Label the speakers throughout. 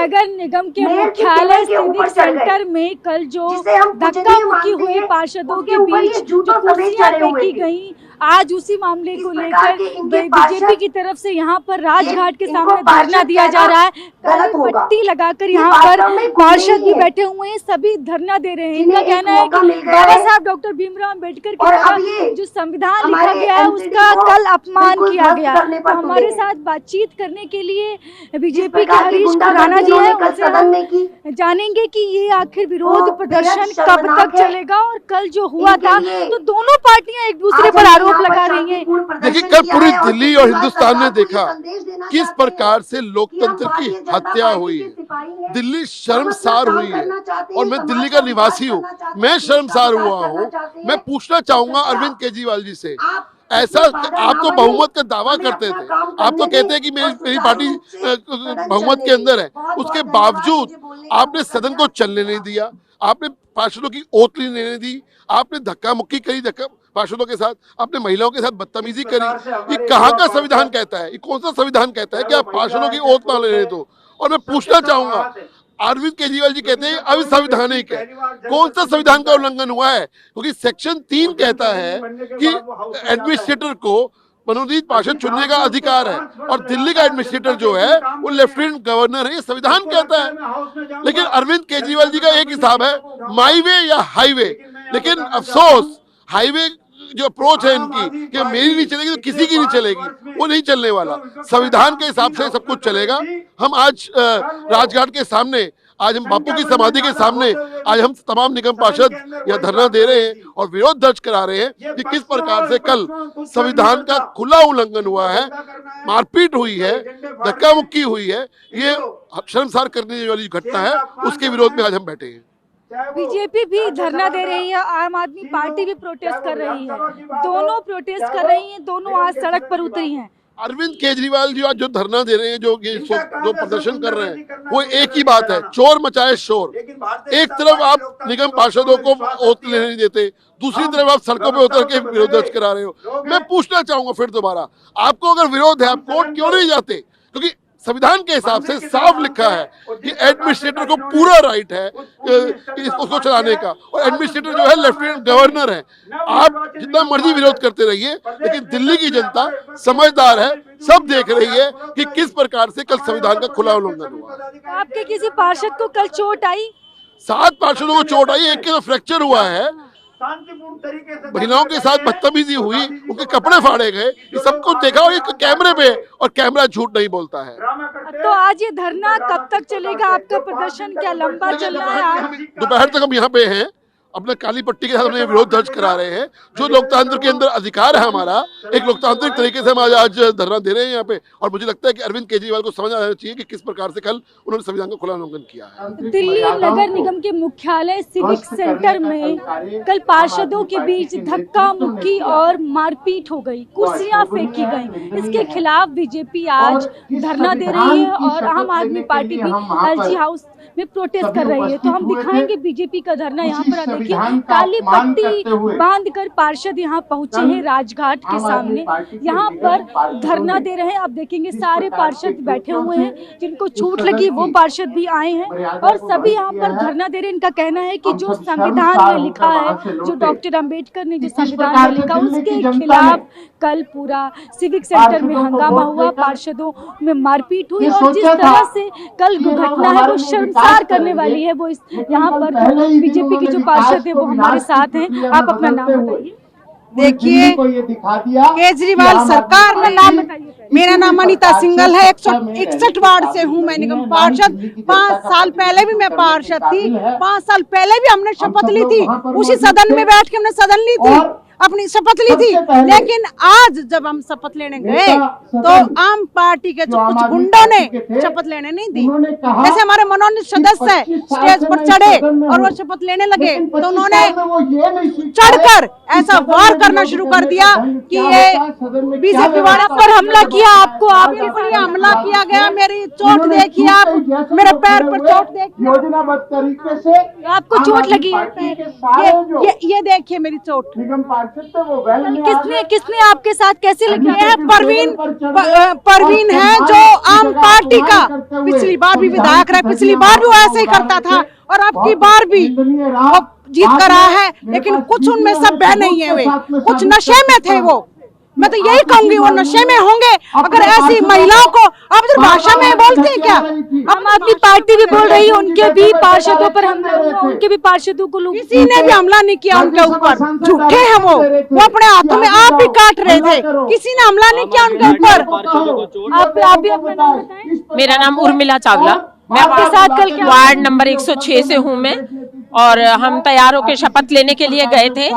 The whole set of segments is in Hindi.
Speaker 1: नगर निगम के मुख्यालय सिविक सेंटर में कल जो धक्का मुक्की हुई पार्षदों के बीच जो कुर्सियां फेंकी गई, आज उसी मामले को लेकर बीजेपी की तरफ से यहाँ पर राजघाट के सामने धरना दिया जा रहा है। पट्टी लगाकर यहाँ पर पार्षद भी बैठे हुए हैं, सभी धरना दे रहे हैं। इनका कहना है कि बाबा साहब डॉक्टर भीमराव अम्बेडकर के द्वारा जो संविधान लिखा गया है उसका कल अपमान किया गया। तो हमारे साथ बातचीत करने के लिए बीजेपी के हरीश खुराना जी हैं, उनसे हम जानेंगे कि ये आखिर विरोध प्रदर्शन कब तक चलेगा और कल जो हुआ था तो दोनों पार्टियां एक दूसरे पर आरोप लगा रही हैं।
Speaker 2: देखिए, कल पूरी दिल्ली और हिंदुस्तान ने देखा किस प्रकार से लोकतंत्र की हत्या हुई है। दिल्ली शर्मसार हुई है और मैं दिल्ली का निवासी हूँ, मैं शर्मसार हुआ हूँ। मैं पूछना चाहूंगा अरविंद केजरीवाल जी से, ऐसा आप तो बहुमत का दावा करते थे, आप तो कहते हैं कि मेरी पार्टी बहुमत के अंदर है, उसके बावजूद आपने सदन को चलने नहीं दिया, आपने पार्षदों की ओत लेने दी, आपने धक्का मुक्की करी पार्षदों के साथ, आपने महिलाओं के साथ बदतमीजी करी। ये कहाँ का संविधान कहता है, ये कौन सा संविधान कहता है कि आप पार्षदों की ओत ना लेने दो? और मैं पूछना चाहूंगा, अरविंद केजरीवाल जी कहते हैं अविसंवैधानिक है, कौन सा संविधान का उल्लंघन हुआ है? क्योंकि सेक्शन 3 कहता है कि एडमिनिस्ट्रेटर को मनोनीत पार्षद चुनने का अधिकार है और दिल्ली का एडमिनिस्ट्रेटर जो है वो लेफ्टिनेंट गवर्नर है, ये संविधान कहता है। लेकिन अरविंद केजरीवाल जी का एक हिसाब है, माई वे या हाईवे। लेकिन अफसोस, हाईवे जो अप्रोच है इनकी कि मेरी नहीं चलेगी तो किसी की नहीं चलेगी, वो नहीं चलने वाला। संविधान के हिसाब से सब कुछ चलेगा। हम आज राजघाट के सामने, आज हम बापू की समाधि के सामने, आज हम तमाम निगम पार्षद यहाँ धरना दे रहे हैं और विरोध दर्ज करा रहे हैं कि किस प्रकार से कल संविधान का खुला उल्लंघन हुआ है, मारपीट हुई है, धक्का मुक्की हुई है। ये शर्मसार करने वाली घटना है, उसके विरोध में आज हम बैठे हैं।
Speaker 1: बीजेपी भी धरना दे रही है, आम आदमी पार्टी भी प्रोटेस्ट कर रही है, दोनों प्रोटेस्ट कर रही हैं, दोनों आज सड़क पर उतरी हैं।
Speaker 2: अरविंद केजरीवाल जी आज जो धरना दे रहे हैं, जो प्रदर्शन कर रहे हैं, वो एक ही बात है, चोर मचाए शोर। एक तरफ आप निगम पार्षदों को ओत लेने नहीं देते, दूसरी तरफ आप सड़कों पे उतर के विरोध दर्ज करा रहे हो। मैं पूछना चाहूंगा फिर दोबारा, आपको अगर विरोध है, आप कोर्ट क्यों नहीं जाते? क्योंकि संविधान के हिसाब से साफ लिखा है कि एडमिनिस्ट्रेटर को पूरा राइट है उसको चलाने का, और एडमिनिस्ट्रेटर जो है लेफ्टिनेंट गवर्नर है। आप जितना मर्जी विरोध करते रहिए, लेकिन दिल्ली की जनता समझदार है, सब देख रही है कि किस प्रकार से कल संविधान का खुला उल्लंघन हुआ।
Speaker 1: आपके किसी पार्षद को कल चोट आई?
Speaker 2: 7 पार्षदों को चोट आई, एक के तो फ्रैक्चर हुआ है, महिलाओं के साथ बदतमीजी हुई, उनके कपड़े फाड़े गए, ये सब कुछ देखा और एक कैमरे पे, और कैमरा झूठ नहीं बोलता है।
Speaker 1: तो आज ये धरना कब तक चलेगा? आपका प्रदर्शन क्या लंबा चल रहा है?
Speaker 2: दोपहर तक हम यहाँ पे हैं, अपने काली पट्टी के साथ हमने विरोध दर्ज करा रहे हैं। जो लोकतंत्र के अंदर अधिकार है हमारा, एक लोकतांत्रिक तरीके से हम आज धरना दे रहे हैं यहाँ पे। और मुझे लगता है कि अरविंद केजरीवाल को समझ आना चाहिए कि किस प्रकार से कल उन्होंने संविधान का खुला उल्लंघन किया है।
Speaker 1: दिल्ली नगर निगम के मुख्यालय सिविक सेंटर में कल पार्षदों के बीच धक्का मुक्की और मारपीट हो गई, कुर्सियां फेंकी गई। इसके खिलाफ बीजेपी आज धरना दे रही है और आम आदमी पार्टी भी एलजी हाउस में प्रोटेस्ट कर रही है। तो हम दिखाएंगे बीजेपी का धरना। यहाँ पर देखिए, काली पट्टी बांधकर पार्षद यहाँ पहुंचे हैं राजघाट के सामने, यहाँ पर धरना दे रहे हैं। आप देखेंगे सारे पार्षद बैठे हुए हैं, जिनको चोट लगी वो पार्षद भी आए हैं और सभी यहाँ पर धरना दे रहे हैं। इनका कहना है कि जो संविधान में लिखा है, जो डॉक्टर अम्बेडकर ने जो संविधान में लिखा, उसके खिलाफ कल पूरा सिविक सेंटर में हंगामा हुआ, पार्षदों में मारपीट हुई और जिस तरह से कल घटना है वो शर्मसार करने वाली है। वो यहाँ पर जो बीजेपी की जो पार्षद है वो हमारे साथ हैं। आप अपना नाम बताइए।
Speaker 3: देखिए, केजरीवाल सरकार में नाम, मेरा नाम अनीता सिंघल है, 161 वार्ड से हूँ मैं निगम पार्षद। 5 साल पहले भी मैं पार्षद थी, 5 साल पहले भी हमने शपथ ली थी, उसी सदन में बैठ के हमने सदन ली थी, अपनी शपथ ली थी। लेकिन आज जब हम शपथ लेने गए तो आम पार्टी के जो कुछ गुंडों ने शपथ लेने नहीं दी। जैसे हमारे मनोनीत सदस्य स्टेज पर चढ़े और वो शपथ लेने लगे तो उन्होंने चढ़कर ऐसा वार करना शुरू कर दिया कि ये बीजेपी वाला पर हमला किया, आपको आपके पर हमला किया गया। मेरी चोट देखिए आप, मेरे पैर पर चोट देखिए, योजनाबद्ध तरीके से
Speaker 1: आपको चोट लगी है।
Speaker 3: ये देखिए मेरी चोट।
Speaker 1: किसने आपके साथ कैसे लगी?
Speaker 3: ये परवीन है जो आम पार्टी का पिछली बार भी विधायक रहा, पिछली बार भी वो ऐसे ही करता था और अब की बार भी वो जीत कर रहा है, लेकिन कुछ उनमें सब बह नहीं है, वे कुछ नशे में थे। वो मैं तो यही कहूंगी वो नशे में होंगे। अगर ऐसी महिलाओं को आप इधर भाषा में बोलते हैं क्या?
Speaker 1: आम आदमी पार्टी भी बोल रही है उनके भी पार्षदों पर हमला हुआ, उनके भी पार्षदों को लोग
Speaker 3: किसी ने भी हमला नहीं किया उनके ऊपर, झूठे हैं वो अपने हाथों में आप भी काट रहे थे, किसी ने हमला नहीं किया उनके ऊपर।
Speaker 1: आप भी अपना नाम बताएं।
Speaker 4: मेरा नाम उर्मिला चावला, मैं
Speaker 1: आपके साथ कल क्या
Speaker 4: वार्ड नंबर 106 से हूँ मैं, और हम तैयार होकर शपथ लेने के लिए गए थे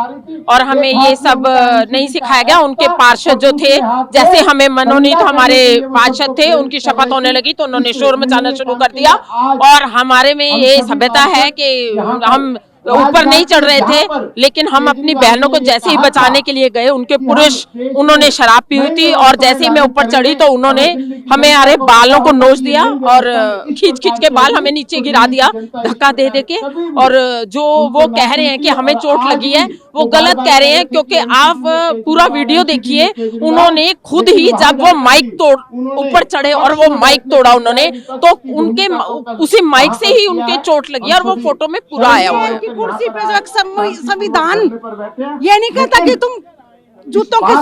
Speaker 4: और हमें ये सब नहीं सिखाया गया। उनके पार्षद जो थे, जैसे हमें मनोनीत हमारे पार्षद थे, उनकी शपथ होने लगी तो उन्होंने शोर मचाना शुरू कर दिया और हमारे में ये सभ्यता है कि हम ऊपर नहीं चढ़ रहे थे, लेकिन हम अपनी बहनों को जैसे ही बचाने के लिए गए, उनके पुरुष उन्होंने शराब पी हुई थी और जैसे ही मैं ऊपर चढ़ी तो उन्होंने हमें हमारे बालों को नोच दिया और खींच के बाल हमें नीचे गिरा दिया धक्का दे के। और जो वो कह रहे हैं कि हमें चोट लगी है, वो गलत कह रहे हैं, क्योंकि आप पूरा वीडियो देखिए। उन्होंने खुद ही जब वो माइक तोड़ ऊपर चढ़े और वो माइक तोड़ा उन्होंने, तो उनके उसी माइक से ही उनके चोट लगी और वो फोटो में पूरा आया हुआ है।
Speaker 3: कुर्सी पे जो एक संविधान ये नहीं कहता कि तुम जूतों के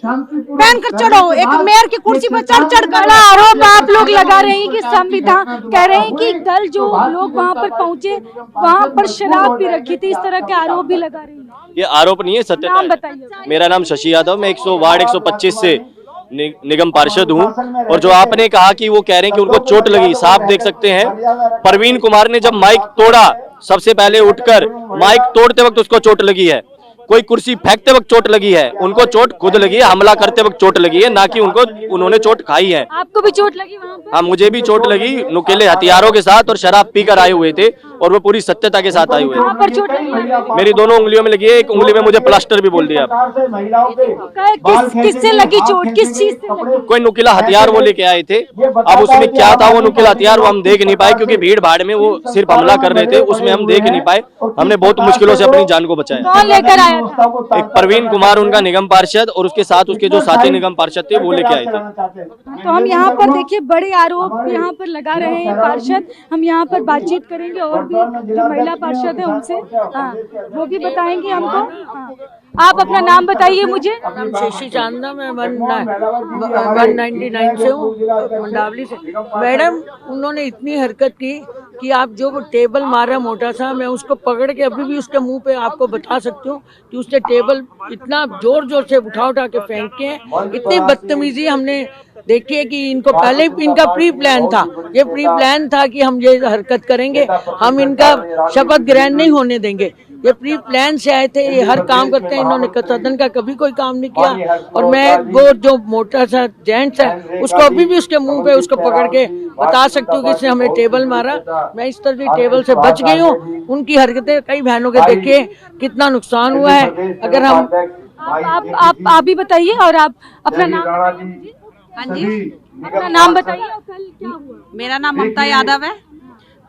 Speaker 3: पहन कर चढ़ो, एक मेयर की कुर्सी पर चढ़ कर
Speaker 1: आरोप आप लोग लगा रहे हैं कि संविधान कह रहे हैं कि कल जो लोग वहां पर पहुंचे वहां पर शराब भी रखी थी, इस तरह के आरोप भी लगा रही हैं।
Speaker 5: ये आरोप नहीं है, सत्य
Speaker 1: नाम बताइए।
Speaker 5: मेरा नाम शशि यादव, मैं 100 वार्ड 125 से निगम पार्षद हूँ। और जो आपने कहा कि वो कह रहे हैं कि उनको चोट लगी, साफ देख सकते हैं परवीन कुमार ने जब माइक तोड़ा, सबसे पहले उठकर माइक तोड़ते वक्त उसको चोट लगी है, कोई कुर्सी फेंकते वक्त चोट लगी है, उनको चोट खुद लगी है, हमला करते वक्त चोट लगी है, ना कि उन्होंने चोट खाई है।
Speaker 1: आपको भी चोट लगी वहाँ पर?
Speaker 5: हाँ, मुझे भी चोट लगी, नुकीले हथियारों के साथ और शराब पीकर आए हुए थे और वो पूरी सत्यता के साथ आए हुए
Speaker 1: वहाँ
Speaker 5: थे।
Speaker 1: पर चोट लगी?
Speaker 5: मेरी दोनों उंगलियों में लगी है, एक उंगली में मुझे प्लास्टर भी बोल दिया।
Speaker 1: किससे लगी चोट, किस चीज से लगी?
Speaker 5: कोई नुकीला हथियार वो लेके आए थे, अब उसमें क्या था वो नुकीला हथियार वो हम देख नहीं पाए, क्योंकि भीड़ भाड़ में वो सिर्फ हमला कर रहे थे, उसमें हम देख नहीं पाए। हमने बहुत मुश्किलों से अपनी जान को बचाया।
Speaker 1: कौन लेकर आया था?
Speaker 5: एक परवीन कुमार उनका निगम पार्षद और उसके साथ उसके जो साथी निगम पार्षद थे वो लेके आए थे।
Speaker 1: तो हम यहाँ पर देखिए बड़े आरोप यहाँ पर लगा रहे हैं पार्षद। हम यहाँ पर बातचीत करेंगे और भी जो महिला पार्षद है उनसे, हाँ वो भी बताएंगे हमको। हाँ, आप अपना नाम बताइए मुझे।
Speaker 6: शशि चांदा, मैं 199 से हूँ, मंडावली से। मैडम, उन्होंने इतनी हरकत की कि आप जो वो टेबल मारा मोटा सा, मैं उसको पकड़ के अभी भी उसके मुंह पे आपको बता सकती हूँ कि उसने टेबल इतना जोर से उठा के फेंक के हैं। इतनी बदतमीजी हमने देखी है कि इनको पहले इनका प्री प्लान था, ये प्री प्लान था कि हम ये हरकत करेंगे, हम इनका शपथ ग्रहण नहीं होने देंगे। ये प्री प्लान से आए थे, ये हर काम करते हैं, इन्होंने सदन का कभी कोई काम नहीं किया। और मैं वो जो मोटा सा जेंट्स है उसको अभी भी उसके मुंह पे उसको पकड़ के बता सकती हूँ कि इसने हमें टेबल मारा। मैं इस तरह की टेबल से बच गई हूँ। उनकी हरकतें कई बहनों के देखिए कितना नुकसान हुआ है। अगर हम
Speaker 1: आप भी बताइए और आप अपना नाम।
Speaker 7: हाँ जी,
Speaker 1: अपना नाम बताइए और कल क्या हुआ?
Speaker 7: मेरा नाम ममता यादव है।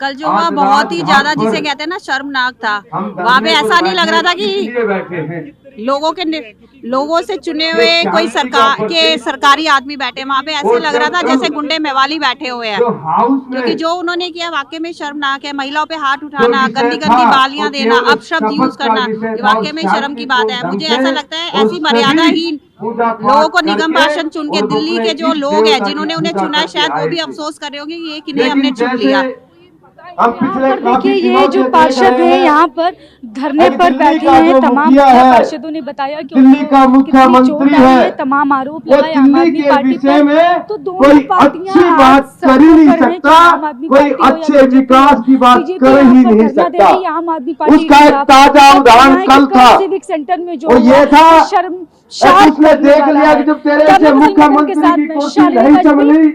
Speaker 7: कल जो हुआ बहुत ही ज्यादा, जिसे कहते हैं ना, शर्मनाक था। वहाँ पे ऐसा नहीं लग रहा था कि लोगों से चुने हुए कोई सरकारी आदमी बैठे। वहाँ पे ऐसे लग रहा था जैसे गुंडे मेवाली बैठे हुए हैं, क्योंकि जो उन्होंने किया वाकई में शर्मनाक है। महिलाओं पे हाथ उठाना, गंदी गालियां देना, अपशब्द यूज करना, वाकई में शर्म की बात है। मुझे ऐसा लगता है ऐसी मर्यादाहीन लोगों को निगम पार्षद चुन के, दिल्ली के जो लोग हैं जिन्होंने उन्हें चुना है, शायद वो भी अफसोस कर रहे होंगे कि ये किन्हें हमने चुन लिया।
Speaker 1: देखिए ये जो पार्षद है यहाँ पर धरने पर बैठे हैं, तमाम पार्षदों ने बताया कि
Speaker 8: दिल्ली का मुख्यमंत्री है,
Speaker 1: तमाम आरोप लगाए आम आदमी पार्टी पर। तो
Speaker 8: कोई अच्छी बात कर ही नहीं सकता, कोई अच्छे विकास की बात कर ही नहीं सकता।
Speaker 1: आम आदमी पार्टी
Speaker 8: उसका एक ताजा उदाहरण कल था,
Speaker 1: सिविक सेंटर में जो
Speaker 8: ये था
Speaker 1: शर्म
Speaker 8: उसने देख लिया कि जब तेरे से मुख्यमंत्री की कुर्सी नहीं संभली।